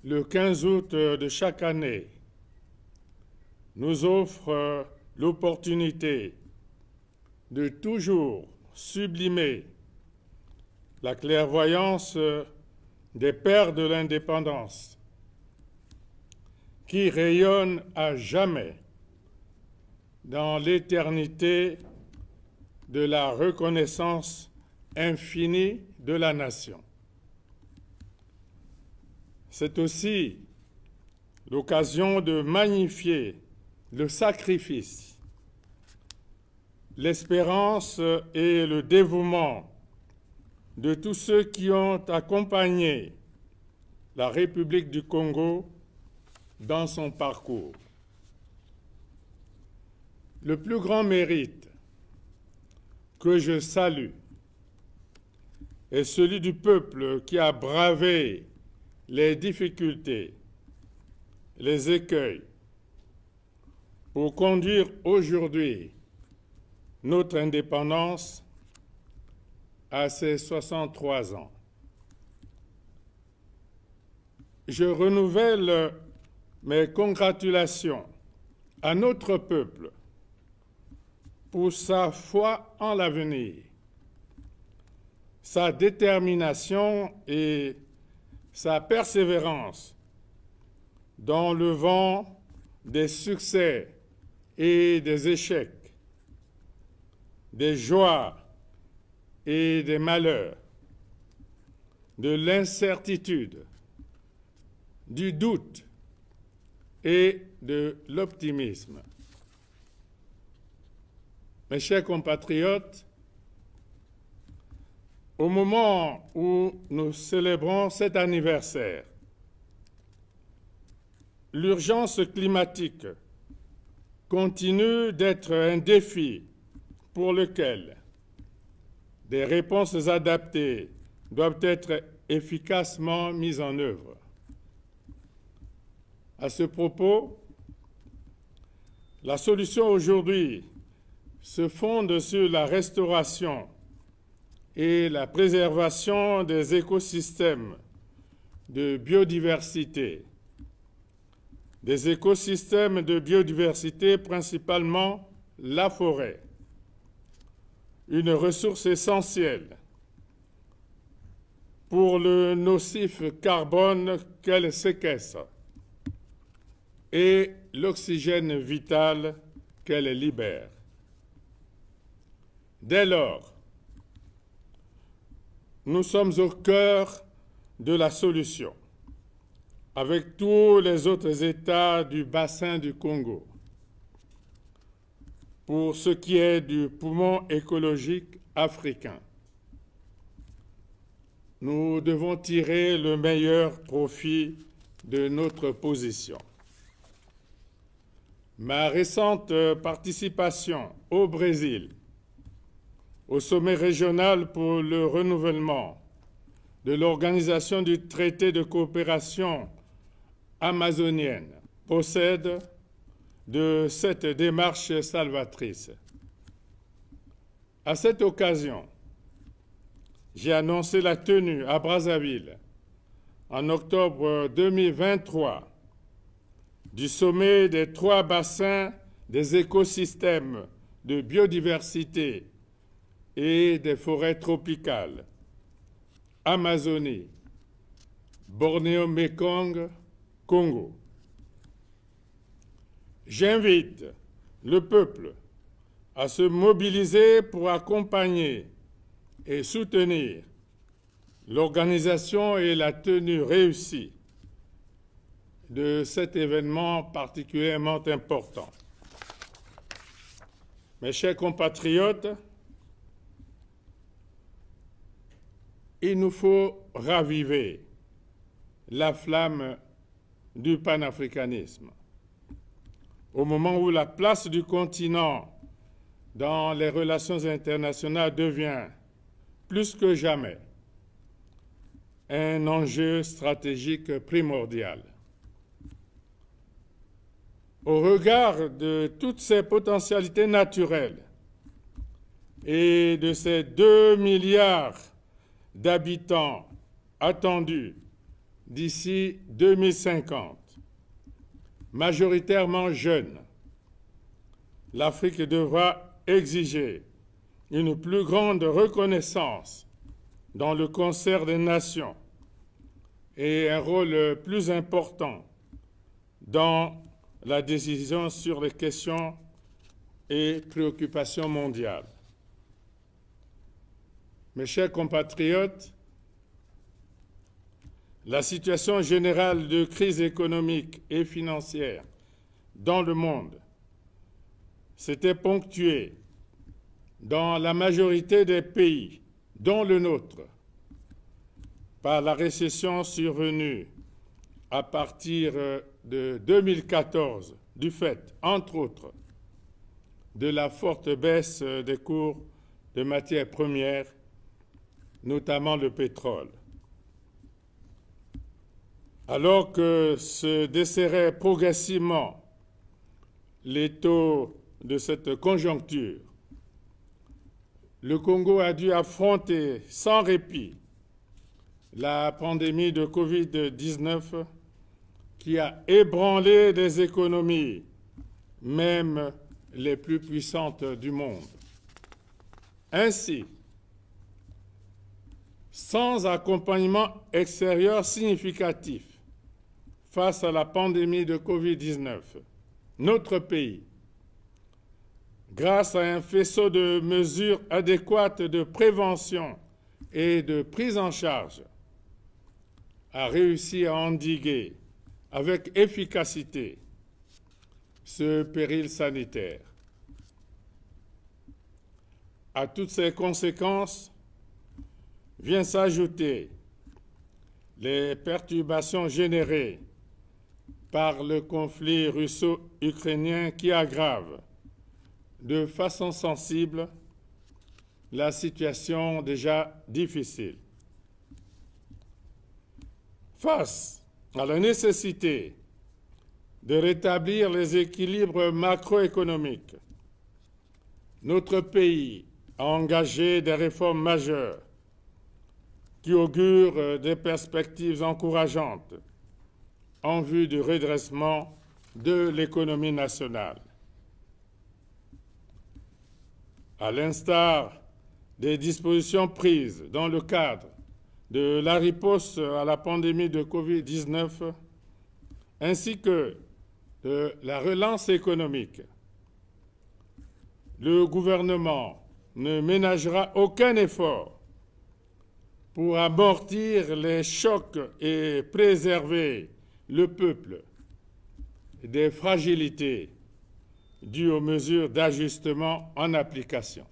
le 15 août de chaque année nous offre l'opportunité de toujours sublimer la clairvoyance des pères de l'indépendance qui rayonnent à jamais dans l'éternité de la reconnaissance infinie de la nation. C'est aussi l'occasion de magnifier le sacrifice, l'espérance et le dévouement de tous ceux qui ont accompagné la République du Congo dans son parcours. Le plus grand mérite que je salue est celui du peuple qui a bravé les difficultés, les écueils, pour conduire aujourd'hui notre indépendance à ses 63 ans. Je renouvelle mes congratulations à notre peuple pour sa foi en l'avenir, sa détermination et sa persévérance dans le vent des succès et des échecs, des joies et des malheurs, de l'incertitude, du doute et de l'optimisme. Mes chers compatriotes, au moment où nous célébrons cet anniversaire, l'urgence climatique continue d'être un défi pour lequel des réponses adaptées doivent être efficacement mises en œuvre. À ce propos, la solution aujourd'hui se fonde sur la restauration et la préservation des écosystèmes de biodiversité. Des écosystèmes de biodiversité, principalement la forêt, une ressource essentielle pour le nocif carbone qu'elle séquestre et l'oxygène vital qu'elle libère. Dès lors, nous sommes au cœur de la solution, avec tous les autres États du bassin du Congo, pour ce qui est du poumon écologique africain. Nous devons tirer le meilleur profit de notre position. Ma récente participation au Brésil, au sommet régional pour le renouvellement de l'Organisation du traité de coopération amazonienne, possède de cette démarche salvatrice. À cette occasion, j'ai annoncé la tenue à Brazzaville, en octobre 2023, du sommet des 3 bassins des écosystèmes de biodiversité et des forêts tropicales, Amazonie, Bornéo-Mékong, Congo. J'invite le peuple à se mobiliser pour accompagner et soutenir l'organisation et la tenue réussie de cet événement particulièrement important. Mes chers compatriotes, il nous faut raviver la flamme du panafricanisme. Au moment où la place du continent dans les relations internationales devient, plus que jamais, un enjeu stratégique primordial. Au regard de toutes ces potentialités naturelles et de ces 2 milliards d'habitants attendus d'ici 2050, majoritairement jeunes, l'Afrique devra exiger une plus grande reconnaissance dans le concert des nations et un rôle plus important dans la décision sur les questions et préoccupations mondiales. Mes chers compatriotes, la situation générale de crise économique et financière dans le monde s'était ponctuée dans la majorité des pays, dont le nôtre, par la récession survenue à partir de 2014, du fait, entre autres, de la forte baisse des cours de matières premières, notamment le pétrole. Alors que se desserraient progressivement les taux de cette conjoncture, le Congo a dû affronter sans répit la pandémie de Covid-19 qui a ébranlé des économies, même les plus puissantes du monde. Ainsi, sans accompagnement extérieur significatif face à la pandémie de Covid-19, notre pays, grâce à un faisceau de mesures adéquates de prévention et de prise en charge, a réussi à endiguer avec efficacité ce péril sanitaire. À toutes ces conséquences vient s'ajouter les perturbations générées par le conflit russo-ukrainien qui aggrave de façon sensible la situation déjà difficile. Face à la nécessité de rétablir les équilibres macroéconomiques, notre pays a engagé des réformes majeures qui augurent des perspectives encourageantes en vue du redressement de l'économie nationale. À l'instar des dispositions prises dans le cadre de la riposte à la pandémie de Covid-19, ainsi que de la relance économique, le gouvernement ne ménagera aucun effort pour amortir les chocs et préserver le peuple des fragilités dues aux mesures d'ajustement en application.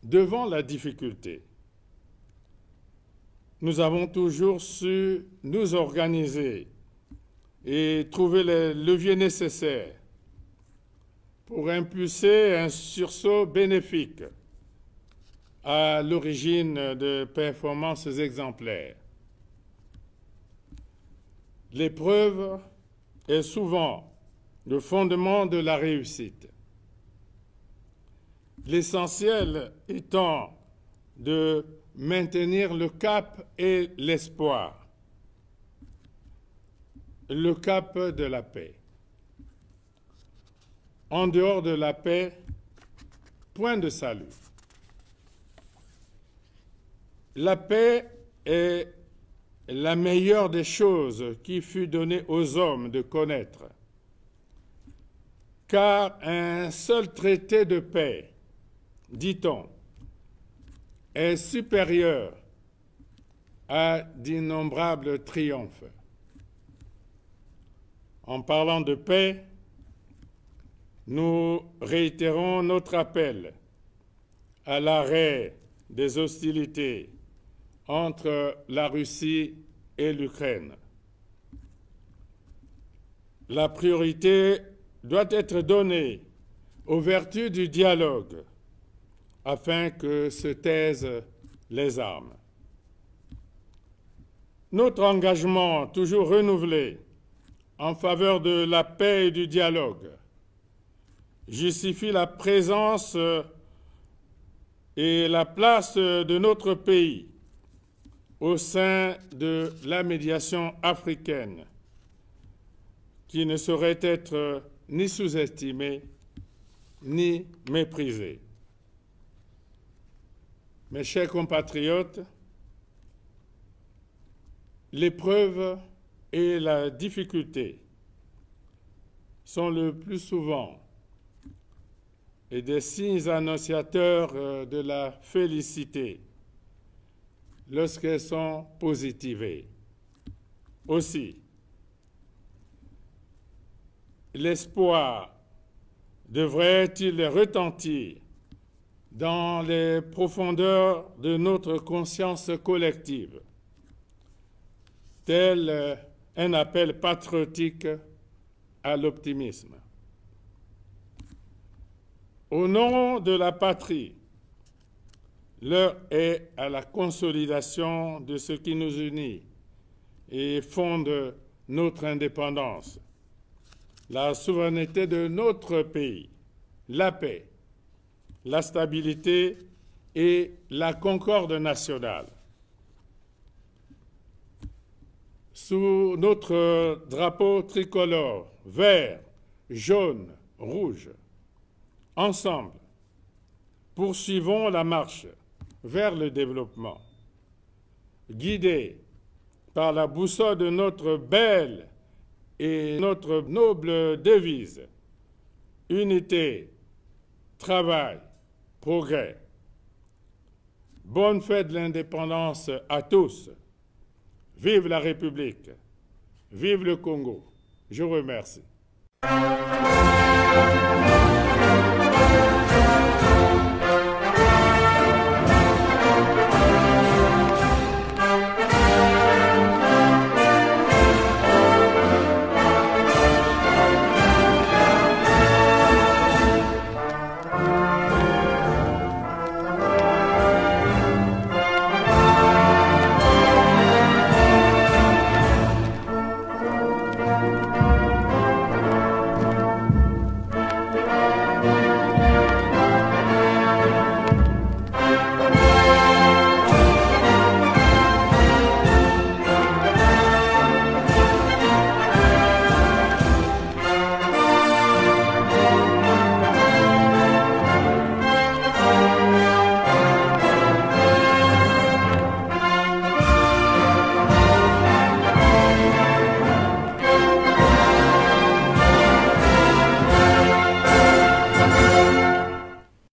Devant la difficulté, nous avons toujours su nous organiser et trouver les leviers nécessaires pour impulser un sursaut bénéfique à l'origine de performances exemplaires. L'épreuve est souvent le fondement de la réussite. L'essentiel étant de maintenir le cap et l'espoir, le cap de la paix. En dehors de la paix, point de salut. La paix est la meilleure des choses qui fut donnée aux hommes de connaître, car un seul traité de paix, dit-on, est supérieur à d'innombrables triomphes. En parlant de paix, nous réitérons notre appel à l'arrêt des hostilités entre la Russie et l'Ukraine. La priorité doit être donnée aux vertus du dialogue afin que se taisent les armes. Notre engagement, toujours renouvelé en faveur de la paix et du dialogue, justifie la présence et la place de notre pays au sein de la médiation africaine qui ne saurait être ni sous-estimée ni méprisée. Mes chers compatriotes, l'épreuve et la difficulté sont le plus souvent des signes annonciateurs de la félicité lorsqu'elles sont positivées. Aussi, l'espoir devrait-il retentir dans les profondeurs de notre conscience collective, tel un appel patriotique à l'optimisme. Au nom de la patrie, l'heure est à la consolidation de ce qui nous unit et fonde notre indépendance, la souveraineté de notre pays, la paix, la stabilité et la concorde nationale. Sous notre drapeau tricolore, vert, jaune, rouge, ensemble, poursuivons la marche vers le développement, guidés par la boussole de notre belle et notre noble devise, unité, travail, progrès. Bonne fête de l'indépendance à tous. Vive la République. Vive le Congo. Je vous remercie.